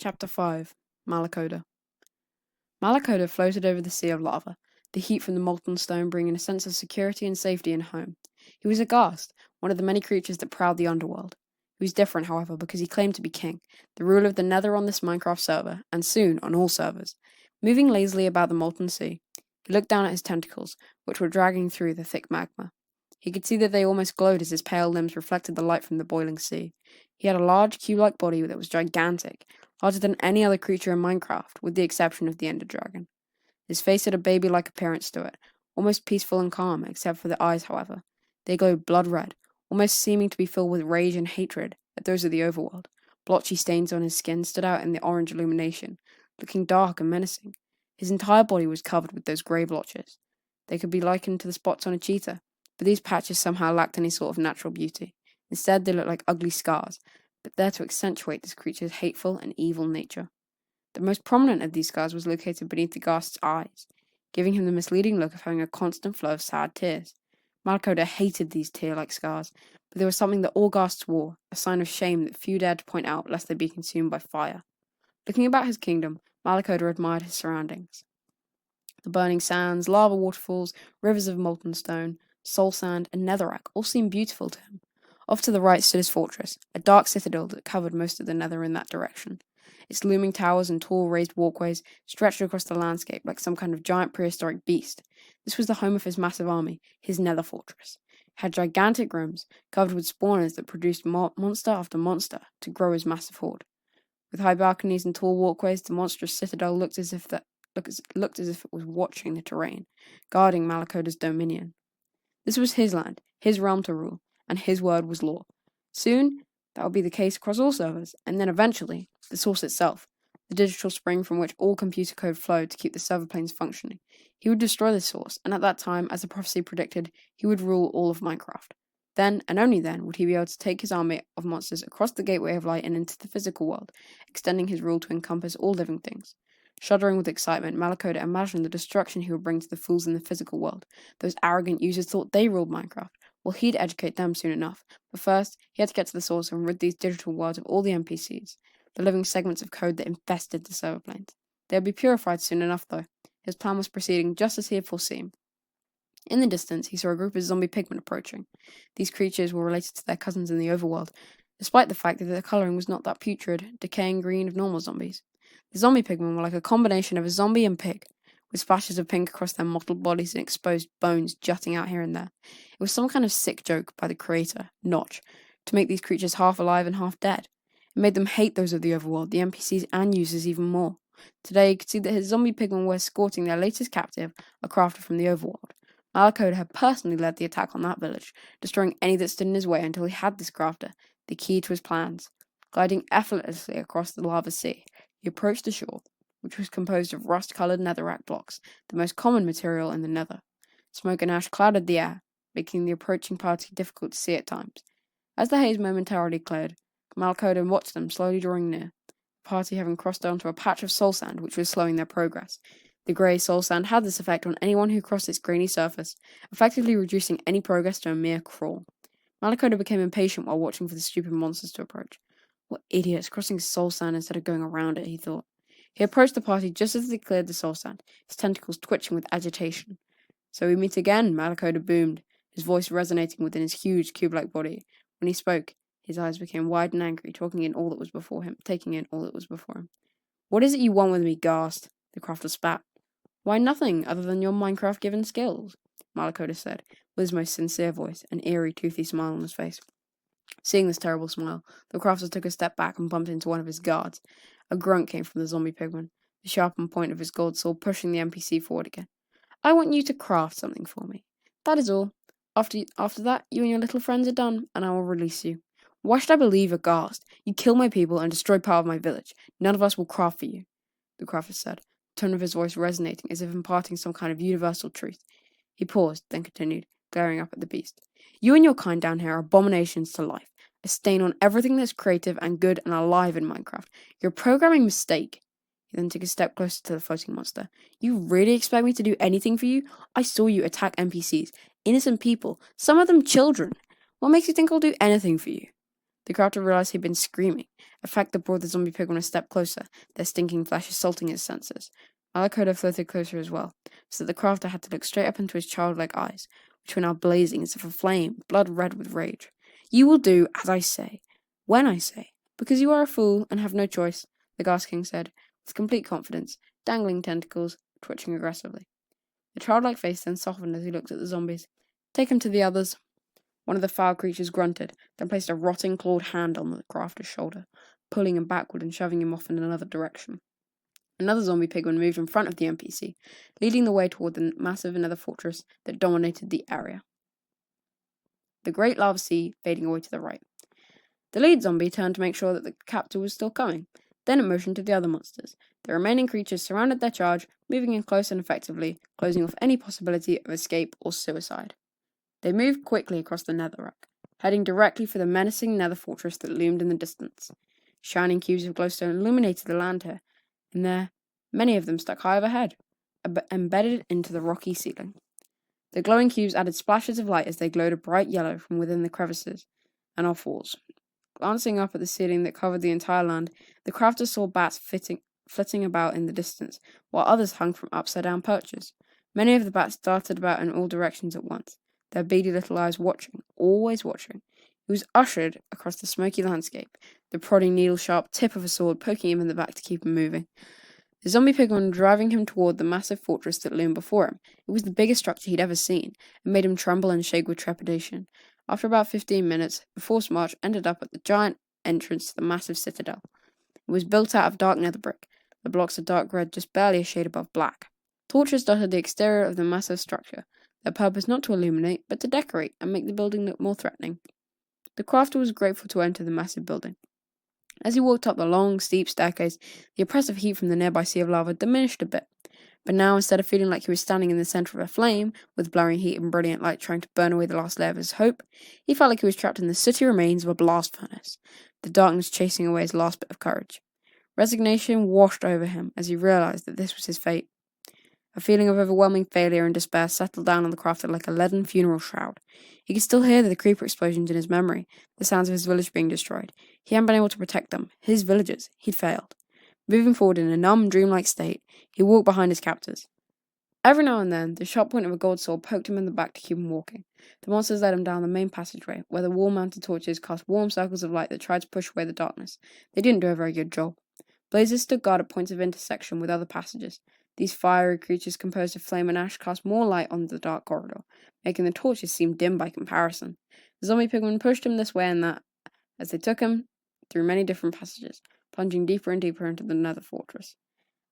Chapter 5 Malacoda Malacoda floated over the sea of lava, the heat from the molten stone bringing a sense of security and safety in home. He was aghast, one of the many creatures that prowled the underworld. He was different, however, because he claimed to be king, the ruler of the Nether on this Minecraft server, and soon on all servers. Moving lazily about the molten sea, he looked down at his tentacles, which were dragging through the thick magma. He could see that they almost glowed as his pale limbs reflected the light from the boiling sea. He had a large, cube-like body that was gigantic, larger than any other creature in Minecraft, with the exception of the Ender Dragon. His face had a baby-like appearance to it, almost peaceful and calm, except for the eyes, however. They glowed blood red, almost seeming to be filled with rage and hatred at those of the overworld. Blotchy stains on his skin stood out in the orange illumination, looking dark and menacing. His entire body was covered with those grey blotches. They could be likened to the spots on a cheetah, but these patches somehow lacked any sort of natural beauty. Instead, they looked like ugly scars, but there to accentuate this creature's hateful and evil nature. The most prominent of these scars was located beneath the ghast's eyes, giving him the misleading look of having a constant flow of sad tears. Malacoda hated these tear-like scars, but they were something that all ghasts wore, a sign of shame that few dared to point out lest they be consumed by fire. Looking about his kingdom, Malacoda admired his surroundings. The burning sands, lava waterfalls, rivers of molten stone, soul sand, and netherrack all seemed beautiful to him. Off to the right stood his fortress, a dark citadel that covered most of the Nether in that direction. Its looming towers and tall raised walkways stretched across the landscape like some kind of giant prehistoric beast. This was the home of his massive army, his Nether fortress. It had gigantic rooms covered with spawners that produced monster after monster to grow his massive horde. With high balconies and tall walkways, the monstrous citadel looked as if it was watching the terrain, guarding Malacoda's dominion. This was his land, his realm to rule, and his word was law. Soon, that would be the case across all servers, and then eventually, the source itself, the digital spring from which all computer code flowed to keep the server planes functioning. He would destroy the source, and at that time, as the prophecy predicted, he would rule all of Minecraft. Then, and only then, would he be able to take his army of monsters across the Gateway of Light and into the physical world, extending his rule to encompass all living things. Shuddering with excitement, Malacoda imagined the destruction he would bring to the fools in the physical world. Those arrogant users thought they ruled Minecraft. Well, he'd educate them soon enough. But first, he had to get to the source and rid these digital worlds of all the NPCs, the living segments of code that infested the server planes. They would be purified soon enough, though. His plan was proceeding just as he had foreseen. In the distance, he saw a group of zombie pigmen approaching. These creatures were related to their cousins in the overworld, despite the fact that their colouring was not that putrid, decaying green of normal zombies. The zombie pigmen were like a combination of a zombie and pig, with splashes of pink across their mottled bodies and exposed bones jutting out here and there. It was some kind of sick joke by the creator, Notch, to make these creatures half alive and half dead. It made them hate those of the overworld, the NPCs and users even more. Today, you could see that his zombie pigmen were escorting their latest captive, a crafter from the overworld. Malacoda had personally led the attack on that village, destroying any that stood in his way until he had this crafter, the key to his plans. Gliding effortlessly across the lava sea, he approached the shore, which was composed of rust-coloured netherrack blocks, the most common material in the Nether. Smoke and ash clouded the air, making the approaching party difficult to see at times. As the haze momentarily cleared, Malacoda watched them slowly drawing near, the party having crossed onto a patch of soul sand which was slowing their progress. The grey soul sand had this effect on anyone who crossed its grainy surface, effectively reducing any progress to a mere crawl. Malacoda became impatient while watching for the stupid monsters to approach. What idiots, crossing soul sand instead of going around it, he thought. He approached the party just as they cleared the soul sand, his tentacles twitching with agitation. "So we meet again," Malacoda boomed, his voice resonating within his huge cube-like body. When he spoke, his eyes became wide and angry, taking in all that was before him. "What is it you want with me, ghast?" the crafter spat. "Why, nothing, other than your Minecraft-given skills," Malacoda said, with his most sincere voice, an eerie, toothy smile on his face. Seeing this terrible smile, the crafter took a step back and bumped into one of his guards. A grunt came from the zombie pigman, the sharpened point of his gold sword pushing the NPC forward again. "I want you to craft something for me. That is all. After that, you and your little friends are done, and I will release you. Why should I believe a ghast? You kill my people and destroy part of my village. None of us will craft for you," the crafter said, the tone of his voice resonating as if imparting some kind of universal truth. He paused, then continued, glaring up at the beast. "You and your kind down here are abominations to life, a stain on everything that's creative and good and alive in Minecraft. You're a programming mistake." He then took a step closer to the floating monster. "You really expect me to do anything for you? I saw you attack NPCs, innocent people, some of them children. What makes you think I'll do anything for you?" The crafter realized he'd been screaming, a fact that brought the zombie pigman a step closer, their stinking flesh assaulting his senses. Malakoda floated closer as well, so that the crafter had to look straight up into his childlike eyes, which were now blazing as if aflame, blood red with rage. "You will do as I say, when I say, because you are a fool and have no choice," the Ghast King said, with complete confidence, dangling tentacles, twitching aggressively. The childlike face then softened as he looked at the zombies. "Take him to the others." One of the foul creatures grunted, then placed a rotting, clawed hand on the crafter's shoulder, pulling him backward and shoving him off in another direction. Another zombie pigman moved in front of the NPC, leading the way toward the massive nether fortress that dominated the area. The great lava sea fading away to the right. The lead zombie turned to make sure that the captor was still coming. Then it motioned to the other monsters. The remaining creatures surrounded their charge, moving in close and effectively, closing off any possibility of escape or suicide. They moved quickly across the netherrack, heading directly for the menacing nether fortress that loomed in the distance. Shining cubes of glowstone illuminated the land here, and there, many of them stuck high overhead, embedded into the rocky ceiling. The glowing cubes added splashes of light as they glowed a bright yellow from within the crevices and off walls. Glancing up at the ceiling that covered the entire land, the crafter saw bats flitting about in the distance, while others hung from upside-down perches. Many of the bats darted about in all directions at once, their beady little eyes watching, always watching. He was ushered across the smoky landscape, the prodding needle-sharp tip of a sword poking him in the back to keep him moving. The zombie pigman driving him toward the massive fortress that loomed before him. It was the biggest structure he'd ever seen, and made him tremble and shake with trepidation. After about 15 minutes, the forced march ended up at the giant entrance to the massive citadel. It was built out of dark nether brick, the blocks of dark red just barely a shade above black. Torches dotted the exterior of the massive structure, their purpose not to illuminate, but to decorate and make the building look more threatening. The crafter was grateful to enter the massive building. As he walked up the long, steep staircase, the oppressive heat from the nearby sea of lava diminished a bit. But now, instead of feeling like he was standing in the center of a flame, with blurring heat and brilliant light trying to burn away the last layer of his hope, he felt like he was trapped in the sooty remains of a blast furnace, the darkness chasing away his last bit of courage. Resignation washed over him as he realized that this was his fate. A feeling of overwhelming failure and despair settled down on the crafter like a leaden funeral shroud. He could still hear the creeper explosions in his memory, the sounds of his village being destroyed. He hadn't been able to protect them, his villagers. He'd failed. Moving forward in a numb, dreamlike state, he walked behind his captors. Every now and then, the sharp point of a gold sword poked him in the back to keep him walking. The monsters led him down the main passageway, where the wall-mounted torches cast warm circles of light that tried to push away the darkness. They didn't do a very good job. Blazes stood guard at points of intersection with other passages. These fiery creatures composed of flame and ash cast more light on the dark corridor, making the torches seem dim by comparison. The zombie pigman pushed him this way and that, as they took him through many different passages, plunging deeper and deeper into the nether fortress.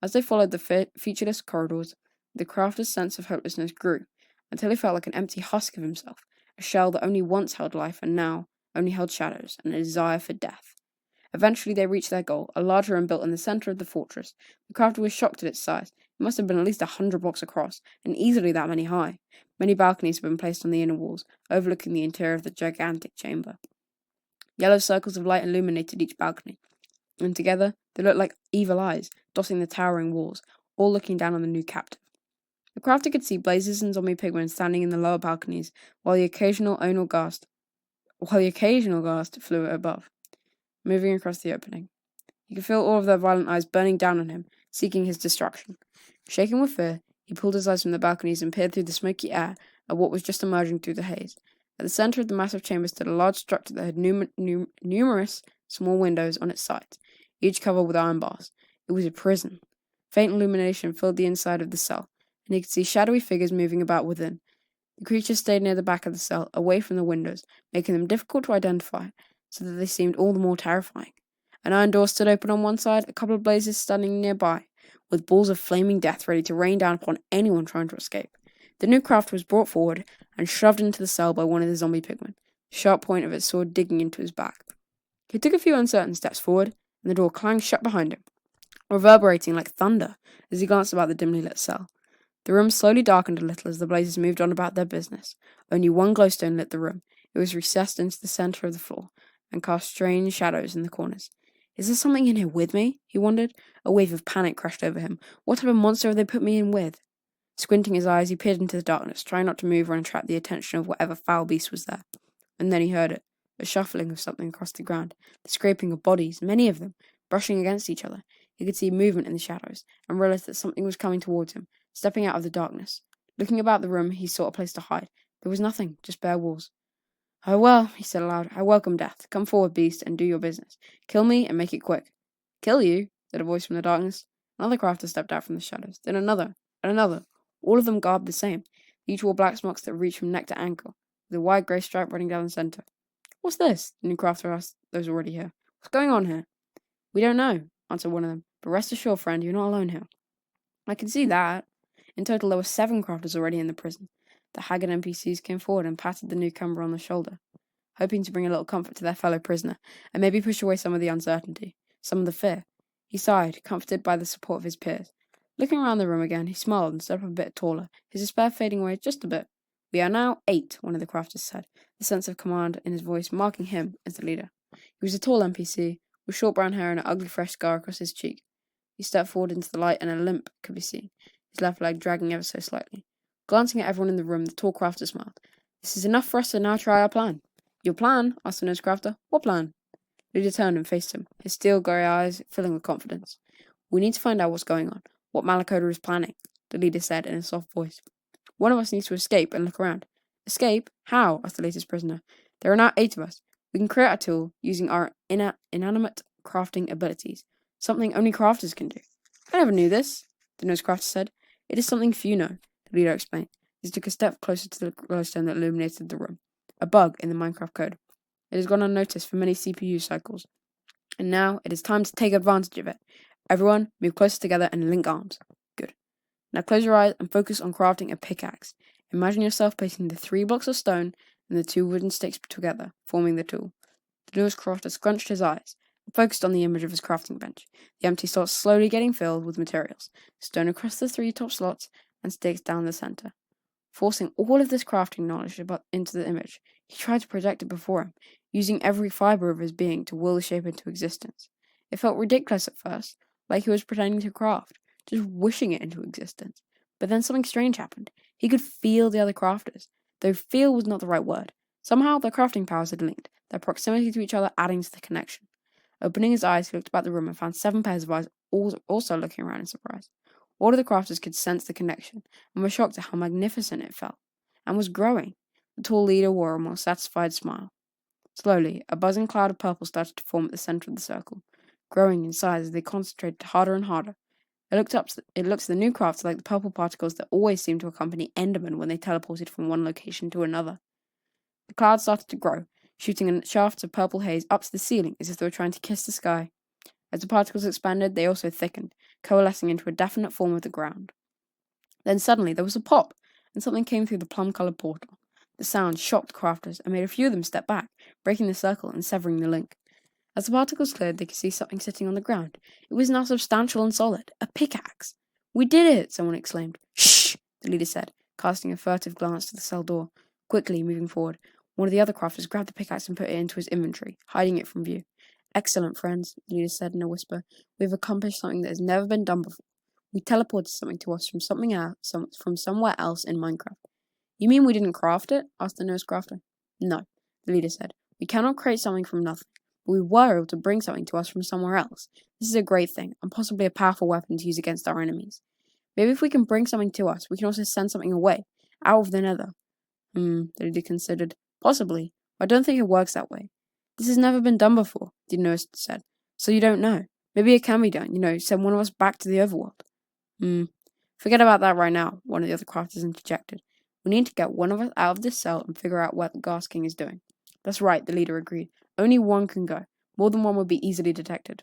As they followed the featureless corridors, the crafter's sense of hopelessness grew, until he felt like an empty husk of himself, a shell that only once held life and now only held shadows and a desire for death. Eventually they reached their goal, a large room built in the center of the fortress. The crafter was shocked at its size. It must have been at least 100 blocks across, and easily that many high. Many balconies had been placed on the inner walls, overlooking the interior of the gigantic chamber. Yellow circles of light illuminated each balcony, and together they looked like evil eyes, dotting the towering walls, all looking down on the new captive. The crafter could see blazes and zombie pigmen standing in the lower balconies, while the occasional ghast flew above, moving across the opening. He could feel all of their violent eyes burning down on him, seeking his destruction. Shaking with fear, he pulled his eyes from the balconies and peered through the smoky air at what was just emerging through the haze. At the center of the massive chamber stood a large structure that had numerous small windows on its sides, each covered with iron bars. It was a prison. Faint illumination filled the inside of the cell, and he could see shadowy figures moving about within. The creatures stayed near the back of the cell, away from the windows, making them difficult to identify, so that they seemed all the more terrifying. An iron door stood open on one side, a couple of blazes standing nearby, with balls of flaming death ready to rain down upon anyone trying to escape. The new craft was brought forward and shoved into the cell by one of the zombie pigmen, the sharp point of its sword digging into his back. He took a few uncertain steps forward, and the door clanged shut behind him, reverberating like thunder as he glanced about the dimly lit cell. The room slowly darkened a little as the blazes moved on about their business. Only one glowstone lit the room. It was recessed into the center of the floor, and cast strange shadows in the corners. Is there something in here with me? He wondered. A wave of panic crashed over him. What type of monster have they put me in with? Squinting his eyes, he peered into the darkness, trying not to move or attract the attention of whatever foul beast was there. And then he heard it. a shuffling of something across the ground, the scraping of bodies, many of them, brushing against each other. He could see movement in the shadows, and realized that something was coming towards him, stepping out of the darkness. Looking about the room, he sought a place to hide. There was nothing, just bare walls. "Oh well," he said aloud, "I welcome death. Come forward, beast, and do your business. Kill me, and make it quick." "Kill you?" said a voice from the darkness. Another crafter stepped out from the shadows, then another, and another, all of them garbed the same. Each wore black smocks that reached from neck to ankle, with a wide grey stripe running down the centre. "What's this?" the new crafter asked those already here. "What's going on here?" "We don't know," answered one of them, "but rest assured, friend, you're not alone here." "I can see that." In total, there were 7 crafters already in the prison. The haggard NPCs came forward and patted the newcomer on the shoulder, hoping to bring a little comfort to their fellow prisoner, and maybe push away some of the uncertainty, some of the fear. He sighed, comforted by the support of his peers. Looking around the room again, he smiled and stood up a bit taller, his despair fading away just a bit. "We are now 8, one of the crafters said, the sense of command in his voice marking him as the leader. He was a tall NPC, with short brown hair and an ugly fresh scar across his cheek. He stepped forward into the light, and a limp could be seen, his left leg dragging ever so slightly. Glancing at everyone in the room, the tall crafter smiled. "This is enough for us to now try our plan." "Your plan?" asked the nose crafter. "What plan?" The leader turned and faced him, his steel grey eyes filling with confidence. "We need to find out what's going on, what Malakoda is planning," the leader said in a soft voice. "One of us needs to escape and look around." "Escape? How?" asked the latest prisoner. "There are now 8 of us. We can create a tool using our inanimate crafting abilities, something only crafters can do." "I never knew this," the nose crafter said. "It is something few know," the leader explained. He took a step closer to the glowstone that illuminated the room. "A bug in the Minecraft code. It has gone unnoticed for many CPU cycles, and now it is time to take advantage of it. Everyone, move closer together and link arms." "Good. Now close your eyes and focus on crafting a pickaxe. Imagine yourself placing the 3 blocks of stone and the 2 wooden sticks together, forming the tool." The newest crafter scrunched his eyes and focused on the image of his crafting bench, the empty slots slowly getting filled with materials, stone across the 3 top slots and sticks down the center. Forcing all of this crafting knowledge into the image, he tried to project it before him, using every fiber of his being to will the shape into existence. It felt ridiculous at first, like he was pretending to craft, just wishing it into existence. But then something strange happened. He could feel the other crafters, though feel was not the right word. Somehow their crafting powers had linked, their proximity to each other adding to the connection. Opening his eyes, he looked about the room and found 7 pairs of eyes also looking around in surprise. All of the crafters could sense the connection, and were shocked at how magnificent it felt, and was growing. The tall leader wore a more satisfied smile. Slowly, a buzzing cloud of purple started to form at the center of the circle, growing in size as they concentrated harder and harder. It looked to the new crafts like the purple particles that always seemed to accompany Endermen when they teleported from one location to another. The cloud started to grow, shooting in shafts of purple haze up to the ceiling as if they were trying to kiss the sky. As the particles expanded, they also thickened, coalescing into a definite form of the ground. Then suddenly there was a pop, and something came through the plum-coloured portal. The sound shocked crafters and made a few of them step back, breaking the circle and severing the link. As the particles cleared, they could see something sitting on the ground. It was now substantial and solid, a pickaxe. "We did it!" someone exclaimed. "Shh!" the leader said, casting a furtive glance to the cell door. Quickly moving forward, one of the other crafters grabbed the pickaxe and put it into his inventory, hiding it from view. "Excellent, friends," the leader said in a whisper. "We have accomplished something that has never been done before. We teleported something to us from somewhere else in Minecraft." "You mean we didn't craft it?" asked the newest crafter. "No," the leader said. "We cannot create something from nothing, but we were able to bring something to us from somewhere else. This is a great thing, and possibly a powerful weapon to use against our enemies. Maybe if we can bring something to us, we can also send something away, out of the Nether." The leader considered. "Possibly. I don't think it works that way. This has never been done before," the newest said. "So you don't know. Maybe it can be done, send one of us back to the overworld." "Forget about that right now," one of the other crafters interjected. "We need to get one of us out of this cell and figure out what the Gas King is doing." "That's right," the leader agreed. "Only one can go. More than one would be easily detected."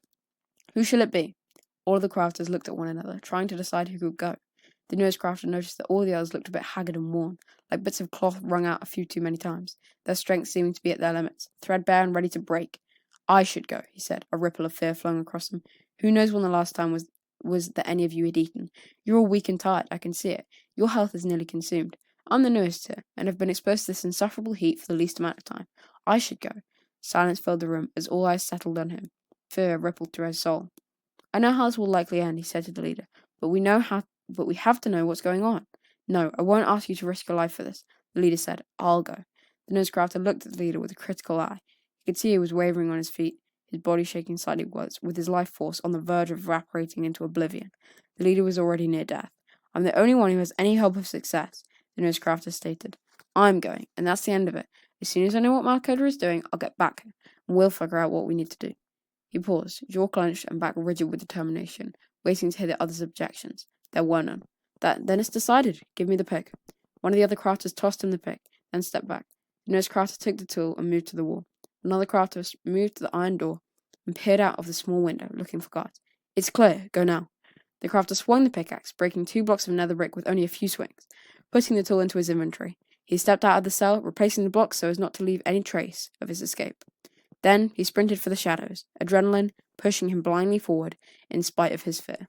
"Who shall it be?" All of the crafters looked at one another, trying to decide who could go. The newest crafter noticed that all the others looked a bit haggard and worn, like bits of cloth wrung out a few too many times, their strength seeming to be at their limits, threadbare and ready to break. "I should go," he said, a ripple of fear flowing across him. "Who knows when the last time was that any of you had eaten? You're all weak and tired, I can see it. Your health is nearly consumed. I'm the newest here, and have been exposed to this insufferable heat for the least amount of time. I should go." Silence filled the room as all eyes settled on him. Fear rippled through his soul. "I know how this will likely end," he said to the leader, but we have to know what's going on." "No, I won't ask you to risk your life for this," the leader said. "I'll go." The nose crafter looked at the leader with a critical eye. He could see he was wavering on his feet, his body shaking slightly with his life force on the verge of evaporating into oblivion. The leader was already near death. I'm the only one who has any hope of success, the nosecrafter stated. I'm going, and that's the end of it. As soon as I know what Malkoda is doing, I'll get back, and we'll figure out what we need to do. He paused, jaw clenched and back rigid with determination, waiting to hear the others' objections. There were none. Then it's decided. Give me the pick. One of the other crafters tossed him the pick, then stepped back. The nose crafter took the tool and moved to the wall. Another crafter moved to the iron door and peered out of the small window, looking for guards. It's clear. Go now. The crafter swung the pickaxe, breaking 2 blocks of nether brick with only a few swings, putting the tool into his inventory. He stepped out of the cell, replacing the blocks so as not to leave any trace of his escape. Then he sprinted for the shadows, adrenaline pushing him blindly forward in spite of his fear.